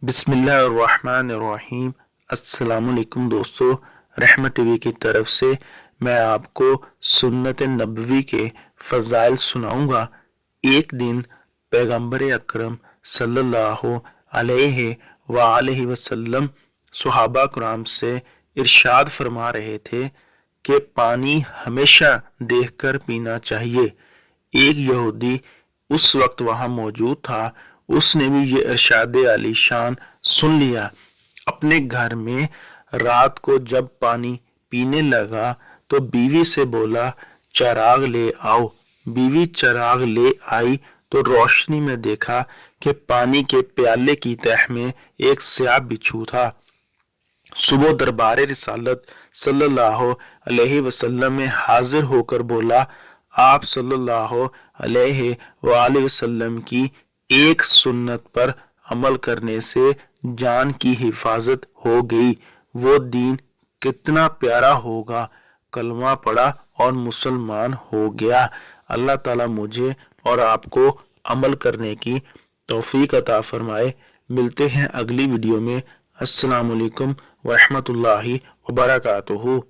بسم اللہ الرحمن الرحیم۔ السلام علیکم دوستو، رحمت ٹی وی کی طرف سے میں آپ کو سنت نبوی کے فضائل سناؤں گا۔ ایک دن پیغمبر اکرم صلی اللہ علیہ وآلہ وسلم صحابہ کرام سے ارشاد فرما رہے تھے کہ پانی ہمیشہ دیکھ کر پینا چاہیے۔ ایک یہودی اس وقت وہاں موجود تھا، اس نے بھی یہ ارشاد علی شان سن لیا۔ اپنے گھر میں رات کو جب پانی پینے لگا تو بیوی سے بولا چراغ لے آؤ۔ بیوی چراغ لے آئی تو روشنی میں دیکھا کہ پانی کے پیالے کی تہ میں ایک سیاہ بچھو تھا۔ صبح دربار رسالت صلی اللہ علیہ وسلم میں حاضر ہو کر بولا، آپ صلی اللہ علیہ وآلہ وسلم کی ایک سنت پر عمل کرنے سے جان کی حفاظت ہو گئی۔ وہ دین کتنا پیارا ہوگا، کلمہ پڑھا اور مسلمان ہو گیا۔ اللہ تعالیٰ مجھے اور آپ کو عمل کرنے کی توفیق عطا فرمائے۔ ملتے ہیں اگلی ویڈیو میں۔ السلام علیکم ورحمۃ اللہ وبرکاتہ۔